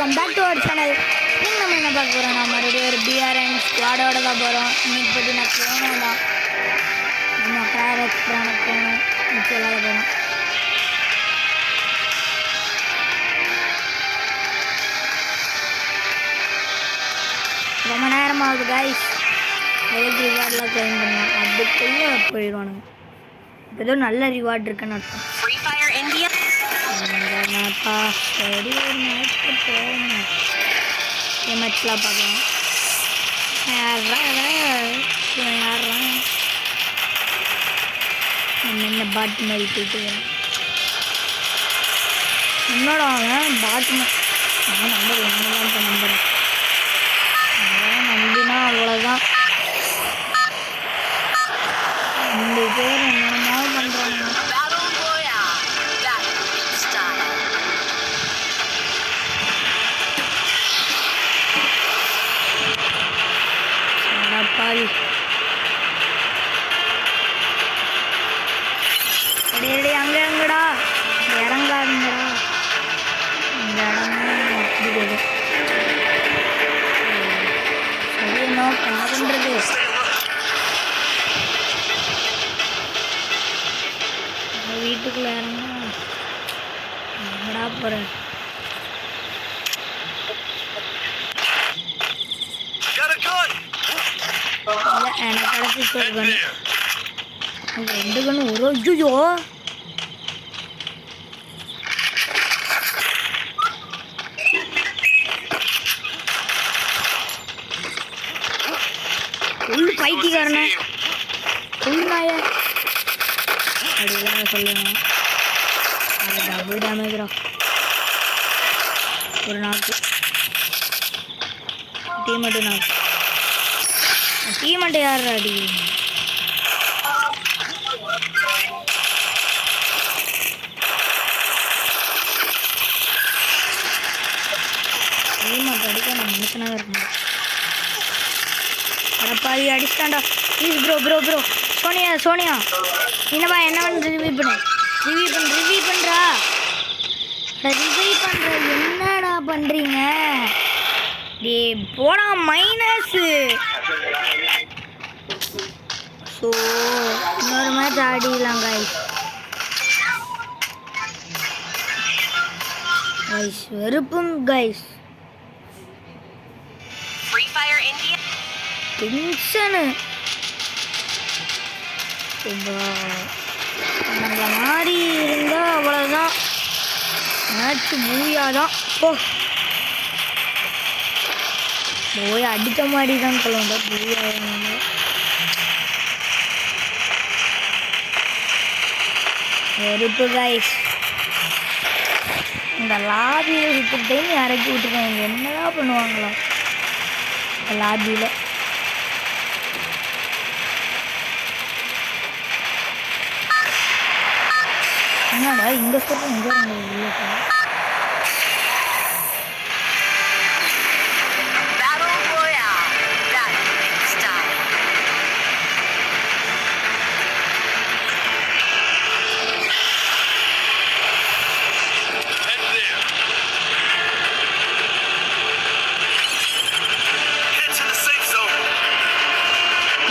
Welcome back to our channel. இன்னைக்கு நம்ம என்ன பார்க்க போகிறோம்? நான் மறுபடியும் ஒரு பிஆர்என் ஸ்குவாடோட தான் போகிறோம். இன்னைக்கு பார்த்தீங்கன்னா க்ரோனோ தான். நம்ம கிராரக் க்ரோனோ மிச்சம் இல்லாத போகிறோம். ரொம்ப நேரமாகுது கைஸ். எதுக்கு ரிவார்ட்லாம் கிளைம் பண்ணலாம், அதுக்குள்ளே போயிடுவானுங்க. இப்போ ஏதோ நல்ல ரிவார்ட் இருக்குன்னு அர்த்தம். சரி ஒரு மேட்ச்க்கு போகணும். மேட்ச்லாம் பார்க்கலாம். யாரா என்ன பாட்டு மாதிரி போயிட்டு என்னோட அவன் பாட்டு நான் நம்பர் ஒன்றுதான் இப்போ நம்புறேன். நம்பினா அவ்வளோதான். 2 பேர் என்னென்னமோ பண்ணுறாங்க. பாவி அடி அங்கே எங்கடா இறங்காதுங்கடா. இந்த இடமே அப்படி சரி என்ன பண்ணுறது? வீட்டுக்குள்ளே இறங்க எங்கடா போகிறேன்? எனக்கு கிடச்சி ஒரு கண்ணு, 2 கண்ணு ஒரு ஐயோ உள்ள பைத்தியக்காரனே உள்ளாய அப்படிலாம் சொல்லுவேன். அது டபுள் டேமேஜ்ரா. ஒரு நாக்கு டீமெட்டு நாக்கு. டீமெண்ட்டு யார் அடிக்கிறீங்க? டீமெண்ட் அடிக்க நான் மனுஷனாக இருக்கணும். அடப்பாவி அடிச்சிட்டான்டா. ப்ளீஸ் ப்ரோ சோனியா என்னப்பா என்ன பண்ண ரிவ்யூ பண்ணுறா. ரிவ்யூ பண்ணுற என்னடா பண்ணுறீங்க? டே போடா மைனஸு. ஸோ இன்னொரு மேட்ச் ஆடிடலாம் கைஸ். வெறுப்பும் கைஸ். டென்ஷனு நம்மள மாதிரி இருந்தால் அவ்வளோதான். மேட்ச்சு மூவியாதான். போய் அடித்த மாதிரி தான் சொல்லுவாங்க. பூயாங்க வெறுப்பு கைஸ். இந்த லாபியில் சுற்றுட்டு இறக்கி விட்டுருக்காங்க. என்னதான் பண்ணுவாங்களா இந்த லாபியில்? என்னடா இந்த சொல்ல எங்கே இல்லைப்பா.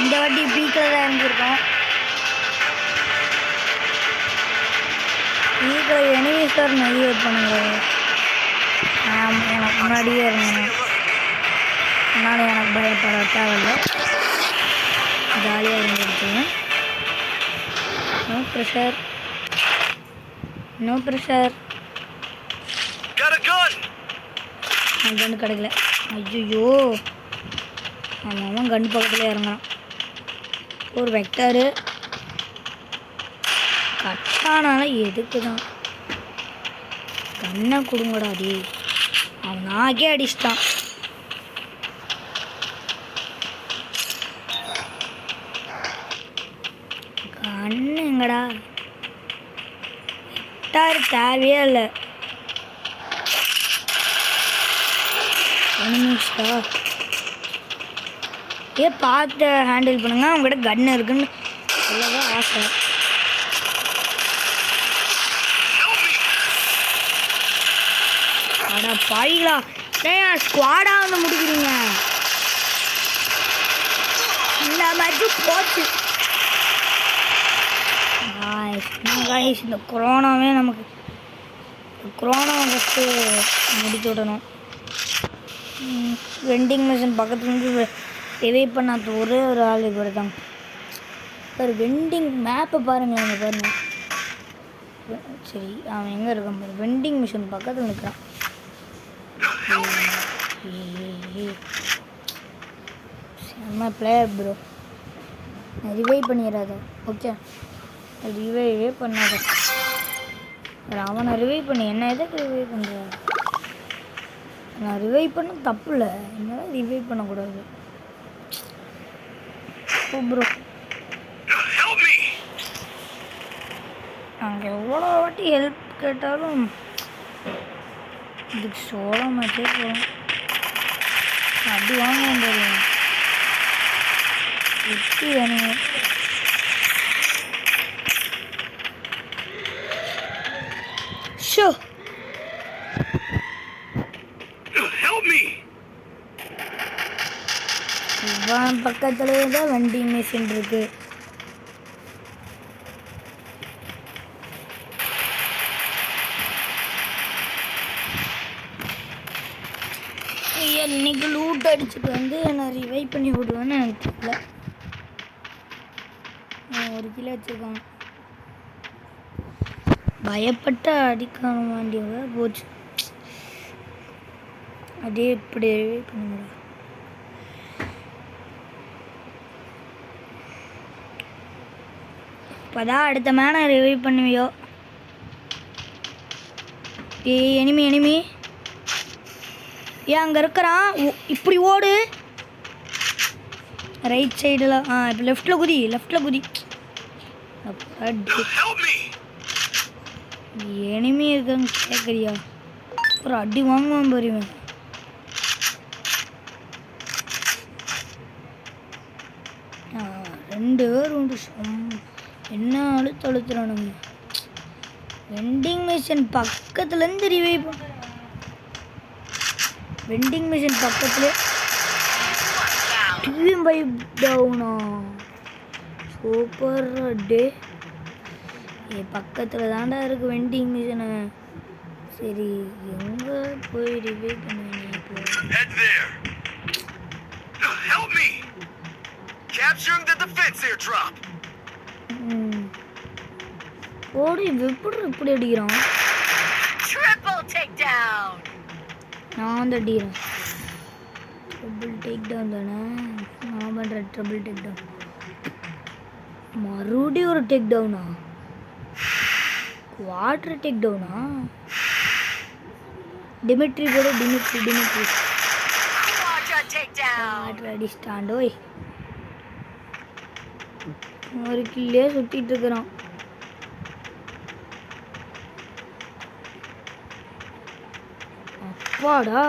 இந்த வாட்டி பீக்கில் தான் இருந்திருக்கோம். பீக்கில் எனிமீஸார் நிறைய பண்ணுங்க. எனக்கு முன்னாடியே இருந்தேன். அதனால் எனக்கு பயப்பட தேவையில்லை. ஜாலியாக இருந்துருக்கேன். No pressure. கன்று கிடைக்கல. ஐயோ அவன் கன்று பக்கத்தில் இறங்குறான். ஒரு வெக்டரு கட்டானால எதுக்கு தான் கண்ணை கொடுங்கடா. டே அவன் நாக்கே அடிச்சிட்டான். கண்ணு எங்கடா? வெக்டாரு தேவையே இல்லை. பார்த்து ஹேண்டில் பண்ணுங்க. அவங்ககிட்ட கன் இருக்குன்னு சொல்லவே ஆசை. அடா பாய்களா, ஏன் ஸ்குவாடாக வந்து முடிக்கிறீங்க? இந்த மேட்ச்சு போச்சு. காய்ஸ் இந்த கொரோனாவே நமக்கு ஃபஸ்ட்டு முடித்து விடணும். வெண்டிங் மிஷின் பக்கத்துலேருந்து ரிவைவ் பண்ணாத ஒரே ஒரு ஆள் இவர் தான். ஒரு வெண்டிங் மேப்பை பாருங்கள், அங்கே பாருங்கள். சரி, அவன் எங்கே இருக்கான் பாரு. வெண்டிங் மிஷின் பக்கத்தில் நிற்கிறான். செம்ம பிளேயர் ப்ரோ. ரிவைவ் பண்ணிடாத, ஓகே? ரிவைவே பண்ணாத. அவனை ரிவைவ் பண்ணி என்ன எதுக்கு ரிவைவ் பண்ணுற? நான் ரிவைவ் பண்ண தப்பு இல்லை, என்னால் ரிவைவ் பண்ணக்கூடாது. ப்ரோ நாங்கள் எவ்வளோ வாட்டி ஹெல்ப் கேட்டாலும் இதுக்கு சோள மேட்சே போகும். அப்படி வாங்க முடியாது. எப்படி வேணுங்க? ஷோ இவன் பக்கத்துலேயே தான் வெண்டிங் மிஷின் இருக்கு. இன்னைக்கு லூட் அடிச்சுட்டு வந்து என்னை ரிவைவ் பண்ணி விடுவேன்னு எனக்கு தெரியல. ஒரு கிலோ வச்சுருக்கான். பயப்பட்ட அடிக்க வேண்டியவ போச்சு. அதே இப்படி ரிவைவ் பண்ண முடியும். இப்போதான் அடுத்த மேனை ரிவைவ் பண்ணுவியோ? எனிமி ஏன் அங்கே இருக்கிறான்? இப்படி ஓடு. ரைட் சைடில் இப்போ லெஃப்டில் குதி. எனிமி இருக்குன்னு கேட்குறியா? ஒரு அடி வாங்குவான் பாருவேன். ரெண்டு பேர் உண்டு. என்ன அழுத்துறானுங்க. வெண்டிங் மிஷின் பக்கத்துலேருந்து ரிவைவ் பண்ண. வெண்டிங் மிஷின் பக்கத்துல டீம் வைப் டவுனா? சூப்பர் டே. பக்கத்தில் தாண்டா இருக்குது வெண்டிங் மிஷினு. சரி, எங்கே போய் ரிவைவ் பண்ணுவீங்க இப்போ? ஓடி எப்படி அடிக்கிறான்? நான் வந்து அடிக்கிறேன். ட்ரிபிள் டேக் டவுன் தானே நான் பண்ணுறேன். Triple take down. மறுபடியும் ஒரு டேக் டவுனா? குவாட்ரு டேக் டவுனா? டிமிட்ரி போட. டிமிட்ரி குவாட்ரு அடிஸ்டாண்டோய். ஒரு கில்லே சுற்றிட்டு இருக்கிறான். அப்பாடா.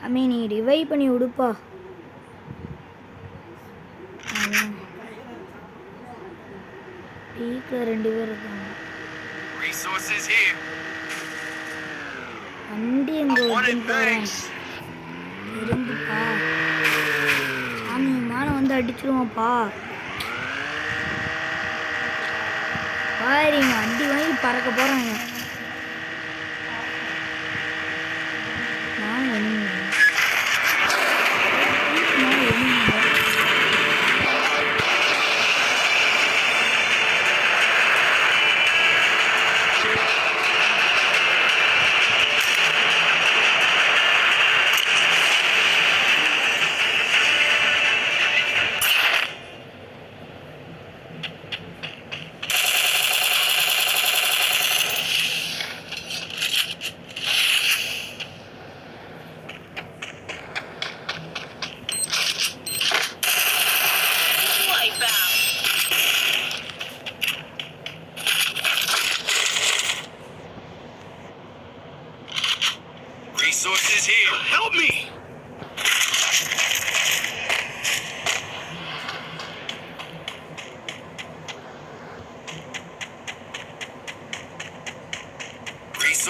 அம்மி நீ ரிவைவ் பண்ணி விடுப்பா. பீக்கில் 2 பேர் இருக்காங்க. வண்டி எங்கே இருந்துப்பா. சாமி மேலே வந்து அடிச்சிருவான்ப்பா. பாருங்க, அடி வாங்கி பறக்க போகிறாங்க. Resources here. Help me.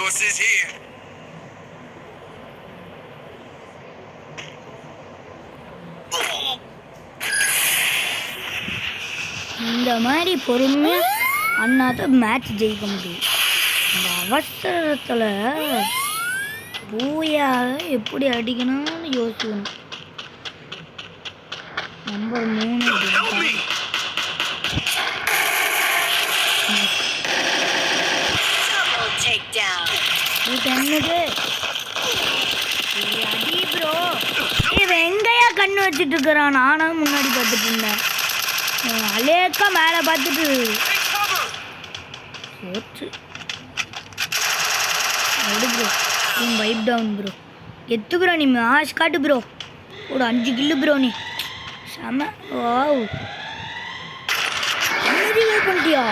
Resources here. இந்த மாதிரி பொறுமையாக அண்ணா தான் மேட்ச் ஜெயிக்க முடியும். இந்த அவசரத்தில் பூயாக எப்படி அடிக்கணும்னு யோசிக்கணும். Number 3 Help me. Double takedown. இது என்னது அடி ப்ரோ. இவன் எங்கேயா கண்ணு வச்சுட்டு இருக்கிறான்? நானும் முன்னாடி பார்த்துட்டு இருந்தேன். அலேக்கா மேலே பார்த்துட்டு Take cover. போச்சு. எடு ப்ரோ, நீ வைப் டவுன் ப்ரோ. எத்துக்குறோ நீ ஆஷ் காட்டு ப்ரோ. ஒரு 5 கில்லு ப்ரோ நீ. செம. வாவ், ரிவைவ் பண்ணிட்டியா?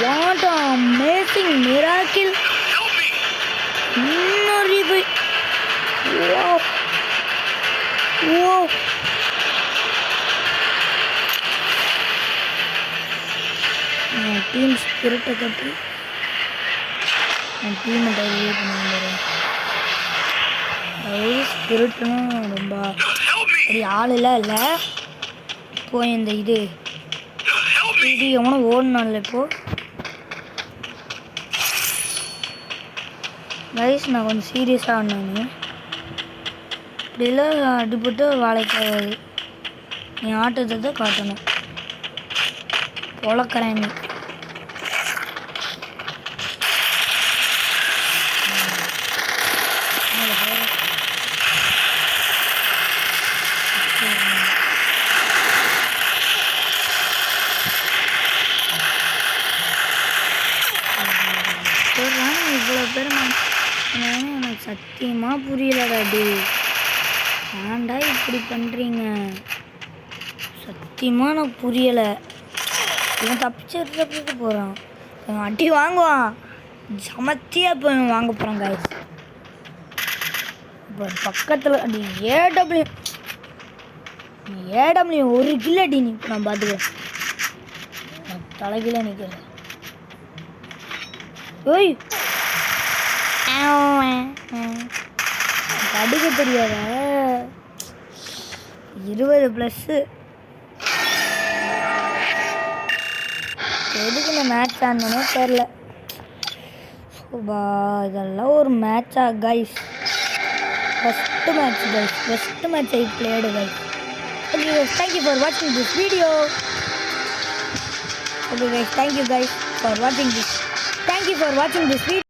What amazing miracle. Help me. இன்னொரு ரிவைவ். Wow wow. டீம் ஸ்பிரிட்டை கட்டி என் டீமை டைவ் பண்ணுவாங்க. அதாவது ஸ்பிரிட்டும் ரொம்ப Help me. பெரிய ஆளுலாம் இல்லை. இப்போ இந்த இது Help me. இது எவனோ ஓடணும்ல இப்போ. கைஸ் நான் கொஞ்சம் சீரியஸாக ஆடினேன். இப்படிலாம் அடிபட்டு வேலைக்கு ஆகாது. நீ ஆட்டத்தை தான் காட்டணும். பொழக்கிறேன் நீ. இவ்வளோ பேர் எனக்கு சத்தியமாக புரியலடா டி. ஏன்டா இப்படி பண்ணுறீங்க? சத்தியமாக எனக்கு புரியலை. இவன் தப்பிச்சு போகிறான். இவன் அடி வாங்குவான். சமத்தியாக இப்போ இவன் வாங்க போகிறான் காய்ஸ். இப்போ பக்கத்தில் அடி ஏடபிள்யூ 1 கிலோ அடி. நீ நான் பார்த்துக்கிறேன். நான் தலைகீழ நிற்கிறேன். ஓய், அடிக்க தெரியாத 20+. எதுக்கு இந்த மேட்ச் ஆடணும்னே தெரில. இதெல்லாம் ஒரு மேட்சா guys? First match guys, first match I played guys. Okay guys, thank you for வாட்சிங் this video. Okay guys, thank you guys for வாட்சிங் this. Thank you for watching this video.